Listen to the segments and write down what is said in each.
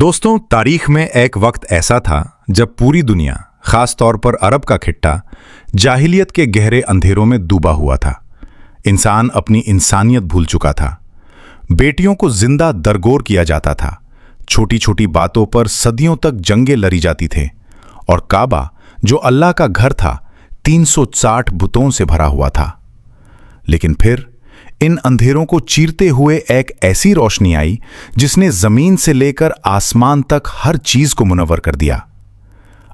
दोस्तों, तारीख में एक वक्त ऐसा था जब पूरी दुनिया, खास तौर पर अरब का खिट्टा, जाहिलियत के गहरे अंधेरों में डूबा हुआ था। इंसान अपनी इंसानियत भूल चुका था। बेटियों को जिंदा दरगोर किया जाता था। छोटी छोटी बातों पर सदियों तक जंगें लड़ी जाती थे और काबा, जो अल्लाह का घर था, 360 बुतों से भरा हुआ था। लेकिन फिर इन अंधेरों को चीरते हुए एक ऐसी रोशनी आई जिसने जमीन से लेकर आसमान तक हर चीज को मुनव्वर कर दिया।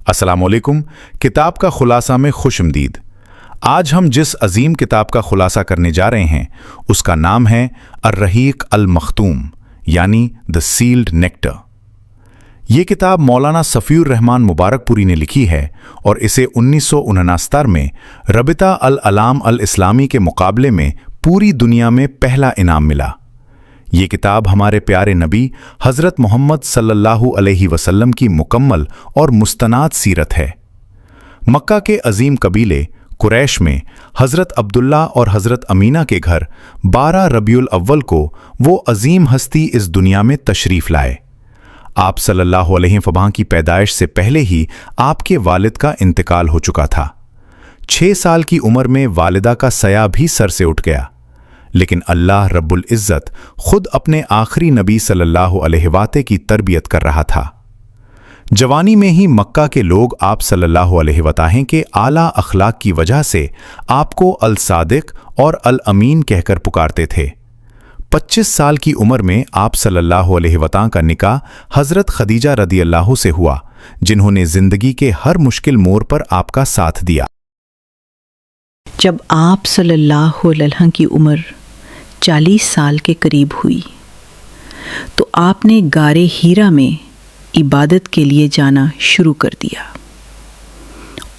अस्सलाम वालेकुम। किताब का खुलासा में खुशमदीद। आज हम जिस अजीम किताब का खुलासा करने जा रहे हैं उसका नाम है अर्रहीक अल मख्तूम, यानी द सील्ड नेक्टर। ये किताब मौलाना सफ़ीउर रहमान मुबारकपुरी ने लिखी है और इसे 1969 में रबिता अल अलाम अल इस्लामी के मुकाबले में पूरी दुनिया में पहला इनाम मिला। ये किताब हमारे प्यारे नबी हज़रत मोहम्मद सल्लल्लाहु अलैहि वसल्लम की मुकम्मल और मुस्तनाद सीरत है। मक्का के अजीम कबीले कुरैश में हज़रत अब्दुल्ला और हज़रत अमीना के घर 12 रबीउल अव्वल को वो अजीम हस्ती इस दुनिया में तशरीफ़ लाए। आप सल्लल्लाहु अलैहि वसल्लम की पैदाइश से पहले ही आपके वालिद का इंतकाल हो चुका था। 6 साल की उम्र में वालिदा का सया भी सर से उठ गया, लेकिन अल्लाह रब्बुल इज़्ज़त खुद अपने आखिरी नबी सल्लल्लाहु अलैहि वसल्लम की तरबियत कर रहा था। जवानी में ही मक्का के लोग आप सल्लल्लाहु अलैहि वसल्लम के आला अखलाक की वजह से आपको अल सादिक और अल अमीन कहकर पुकारते थे। 25 साल की उम्र में आप सल्लल्लाहु अलैहि वसल्लम का निकाह हज़रत खदीजा रदियल्लाहु से हुआ, जिन्होंने जिंदगी के हर मुश्किल मोड़ पर आपका साथ दिया। जब आप सल्लल्लाहु अलैहि वसल्लम की उम्र 40 साल के करीब हुई तो आपने गारे हीरा में इबादत के लिए जाना शुरू कर दिया।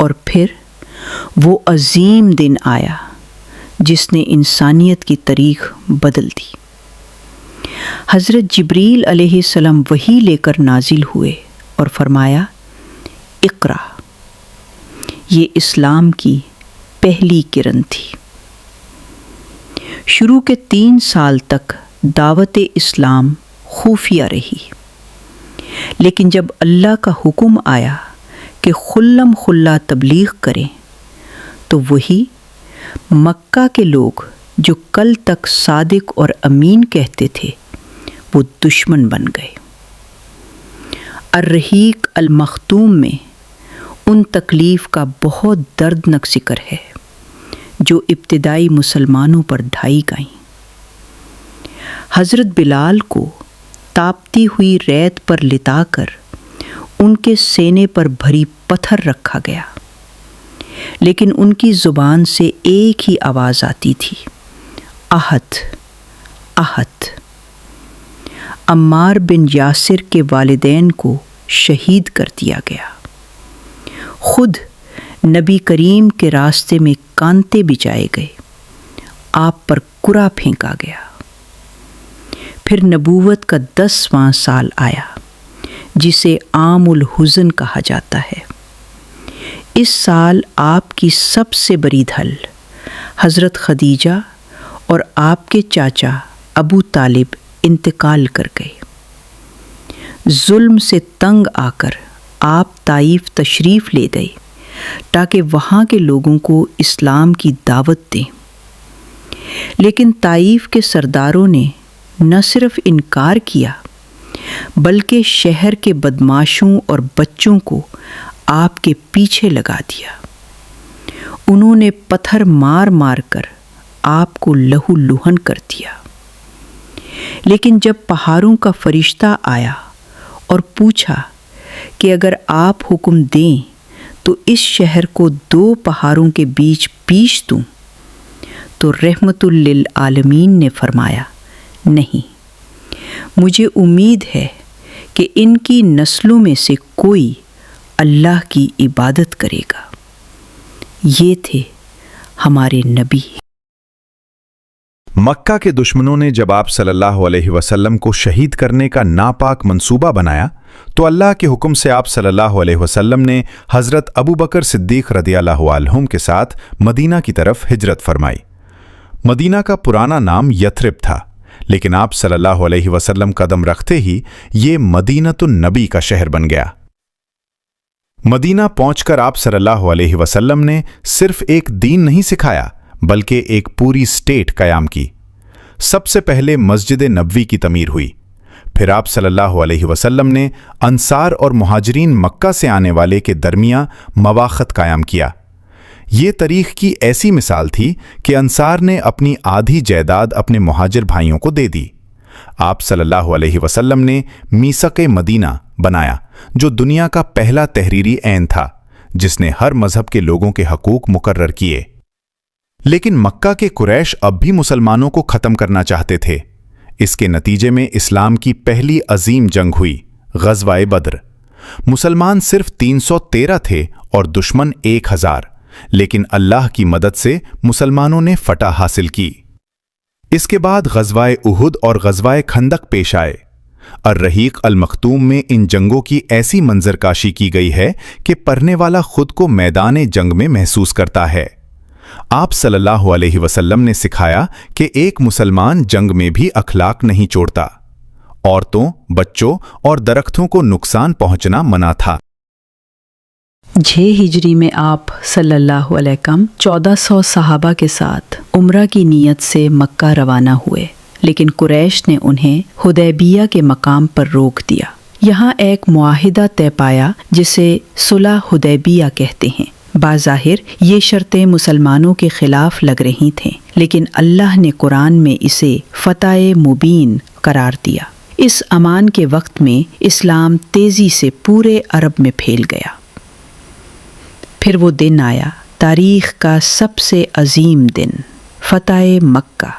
और फिर वो अजीम दिन आया जिसने इंसानियत की तारीख बदल दी। हज़रत जिब्रील अलैहिस्सलाम वही लेकर नाजिल हुए और फरमाया, इक़रा। ये इस्लाम की पहली किरण थी। शुरू के 3 साल तक दावत इस्लाम खुफिया रही, लेकिन जब अल्लाह का हुक्म आया कि खुल्लम खुल्ला तबलीग करें तो वही मक्का के लोग जो कल तक सादिक और अमीन कहते थे वो दुश्मन बन गए। अर्रहीक अल मख्तूम में उन तकलीफ़ का बहुत दर्दनाक जिक्र है जो इब्तिदाई मुसलमानों पर ढाई गईं। हज़रत बिलाल को तापती हुई रेत पर लिटाकर उनके सीने पर भरी पत्थर रखा गया, लेकिन उनकी ज़ुबान से एक ही आवाज़ आती थी, आहत आहत। अम्मार बिन यासिर के वालिदैन को शहीद कर दिया गया। खुद नबी करीम के रास्ते में कांटे बिछाए गए, आप पर कुरा फेंका गया। फिर नबूवत का 10वां साल आया जिसे आमुल हुज़न कहा जाता है। इस साल आपकी सबसे बड़ी ढल हज़रत खदीजा और आपके चाचा अबू तालिब इंतकाल कर गए। जुल्म से तंग आकर आप ताइफ तशरीफ़ ले गए ताकि वहाँ के लोगों को इस्लाम की दावत दें, लेकिन ताइफ के सरदारों ने न सिर्फ इनकार किया बल्कि शहर के बदमाशों और बच्चों को आपके पीछे लगा दिया। उन्होंने पत्थर मार मार कर आपको लहूलुहन कर दिया। लेकिन जब पहाड़ों का फरिश्ता आया और पूछा कि अगर आप हुक्म दें तो इस शहर को 2 पहाड़ों के बीच पीस दूं, तो रहमतुल लिल आलमीन ने फरमाया, नहीं, मुझे उम्मीद है कि इनकी नस्लों में से कोई अल्लाह की इबादत करेगा। ये थे हमारे नबी। मक्का के दुश्मनों ने जब आप सल्लल्लाहु अलैहि वसल्लम को शहीद करने का नापाक मंसूबा बनाया तो अल्लाह के हुक्म से आप सल्लल्लाहु अलैहि वसल्लम ने हज़रत अबू बकर सिद्दीक़ रदियल्लाहु अन्हुम के साथ मदीना की तरफ हिजरत फरमाई। मदीना का पुराना नाम यथरिब था, لیکن آپ صلی اللہ علیہ وسلم قدم رکھتے ہی یہ مدینۃ النبی کا شہر بن گیا۔ مدینہ پہنچ کر آپ صلی اللہ علیہ وسلم نے صرف ایک دین نہیں سکھایا بلکہ ایک پوری اسٹیٹ قیام کی۔ سب سے پہلے مسجد نبوی کی تعمیر ہوئی، پھر آپ صلی اللہ علیہ وسلم نے انصار اور مہاجرین مکہ سے آنے والے کے درمیان مواخت قائم کیا۔ یہ تاریخ کی ایسی مثال تھی کہ انصار نے اپنی آدھی جائیداد اپنے مہاجر بھائیوں کو دے دی۔ آپ صلی اللہ علیہ وسلم نے میثاق مدینہ بنایا جو دنیا کا پہلا تحریری عین تھا جس نے ہر مذہب کے لوگوں کے حقوق مقرر کیے۔ لیکن مکہ کے قریش اب بھی مسلمانوں کو ختم کرنا چاہتے تھے۔ اس کے نتیجے میں اسلام کی پہلی عظیم جنگ ہوئی، غزوہ بدر۔ مسلمان صرف 313 تھے اور دشمن 1000، لیکن اللہ کی مدد سے مسلمانوں نے فتح حاصل کی۔ اس کے بعد غزوہ احد اور غزوہ خندق پیش آئے۔ الرحیق المختوم میں ان جنگوں کی ایسی منظرکاشی کی گئی ہے کہ پڑھنے والا خود کو میدان جنگ میں محسوس کرتا ہے۔ آپ صلی اللہ علیہ وسلم نے سکھایا کہ ایک مسلمان جنگ میں بھی اخلاق نہیں چھوڑتا۔ عورتوں، بچوں اور درختوں کو نقصان پہنچنا منع تھا۔ 6 ہجری میں آپ صلی اللہ علیہ وسلم 1400 صحابہ کے ساتھ عمرہ کی نیت سے مکہ روانہ ہوئے، لیکن قریش نے انہیں حدیبیہ کے مقام پر روک دیا۔ یہاں ایک معاہدہ طے پایا جسے صلح حدیبیہ کہتے ہیں۔ بظاہر یہ شرطیں مسلمانوں کے خلاف لگ رہی تھیں، لیکن اللہ نے قرآن میں اسے فتح مبین قرار دیا۔ اس امان کے وقت میں اسلام تیزی سے پورے عرب میں پھیل گیا۔ پھر وہ دن آیا، تاریخ کا سب سے عظیم دن، فتح مکہ۔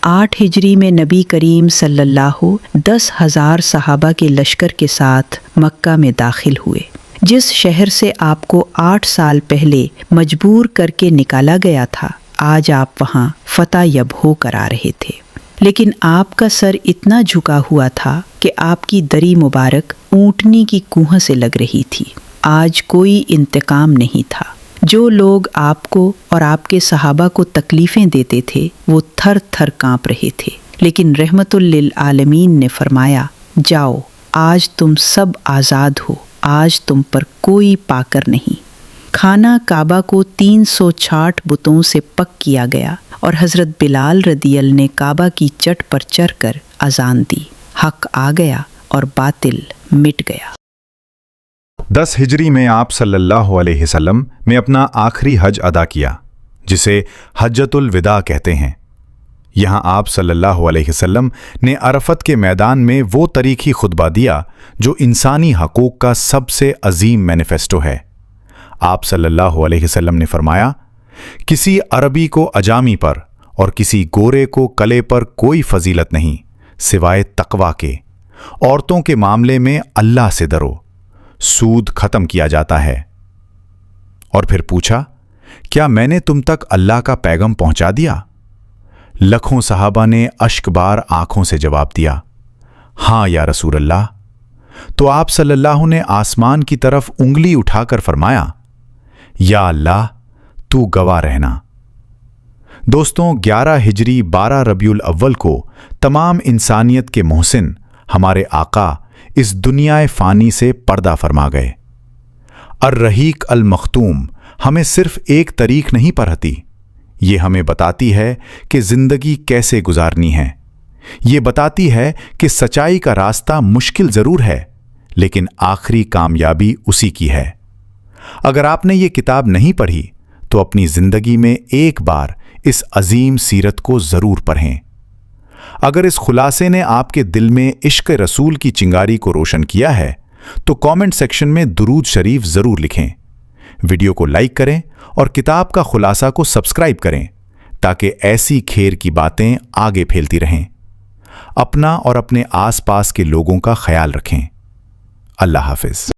8 ہجری میں نبی کریم صلی اللہ 10,000 صحابہ کے لشکر کے ساتھ مکہ میں داخل ہوئے۔ جس شہر سے آپ کو 8 سال پہلے مجبور کر کے نکالا گیا تھا، آج آپ وہاں فتح یاب ہو کر آ رہے تھے، لیکن آپ کا سر اتنا جھکا ہوا تھا کہ آپ کی دری مبارک اونٹنی کی کوہ سے لگ رہی تھی۔ آج کوئی انتقام نہیں تھا۔ جو لوگ آپ کو اور آپ کے صحابہ کو تکلیفیں دیتے تھے وہ تھر تھر کانپ رہے تھے، لیکن رحمت للعالمین نے فرمایا، جاؤ، آج تم سب آزاد ہو، آج تم پر کوئی پاکر نہیں۔ خانہ کعبہ کو 360 بتوں سے پک کیا گیا اور حضرت بلال رضی اللہ نے کعبہ کی چٹ پر چڑھ کر اذان دی۔ حق آ گیا اور باطل مٹ گیا۔ 10 ہجری میں آپ صلی اللہ علیہ وسلم نے اپنا آخری حج ادا کیا، جسے حجۃ الوداع کہتے ہیں۔ یہاں آپ صلی اللہ علیہ وسلم نے عرفات کے میدان میں وہ تاریخی خطبہ دیا جو انسانی حقوق کا سب سے عظیم مینیفیسٹو ہے۔ آپ صلی اللہ علیہ وسلم نے فرمایا، کسی عربی کو اجامی پر اور کسی گورے کو کلے پر کوئی فضیلت نہیں سوائے تقوی کے۔ عورتوں کے معاملے میں اللہ سے ڈرو، سود ختم کیا جاتا ہے۔ اور پھر پوچھا، کیا میں نے تم تک اللہ کا پیغام پہنچا دیا؟ لاکھوں صحابہ نے اشک بار آنکھوں سے جواب دیا، ہاں یا رسول اللہ۔ تو آپ صلی اللہ نے آسمان کی طرف انگلی اٹھا کر فرمایا، یا اللہ تو گواہ رہنا۔ دوستوں، 11 ہجری 12 ربیع الاول کو تمام انسانیت کے محسن ہمارے آقا اس دنیا فانی سے پردہ فرما گئے۔ الرحیق المختوم ہمیں صرف ایک طریق نہیں پڑھاتی، یہ ہمیں بتاتی ہے کہ زندگی کیسے گزارنی ہے۔ یہ بتاتی ہے کہ سچائی کا راستہ مشکل ضرور ہے، لیکن آخری کامیابی اسی کی ہے۔ اگر آپ نے یہ کتاب نہیں پڑھی تو اپنی زندگی میں ایک بار اس عظیم سیرت کو ضرور پڑھیں۔ اگر اس خلاصے نے آپ کے دل میں عشق رسول کی چنگاری کو روشن کیا ہے تو کامنٹ سیکشن میں درود شریف ضرور لکھیں۔ ویڈیو کو لائک کریں اور کتاب کا خلاصہ کو سبسکرائب کریں تاکہ ایسی کھیر کی باتیں آگے پھیلتی رہیں۔ اپنا اور اپنے آس پاس کے لوگوں کا خیال رکھیں۔ اللہ حافظ۔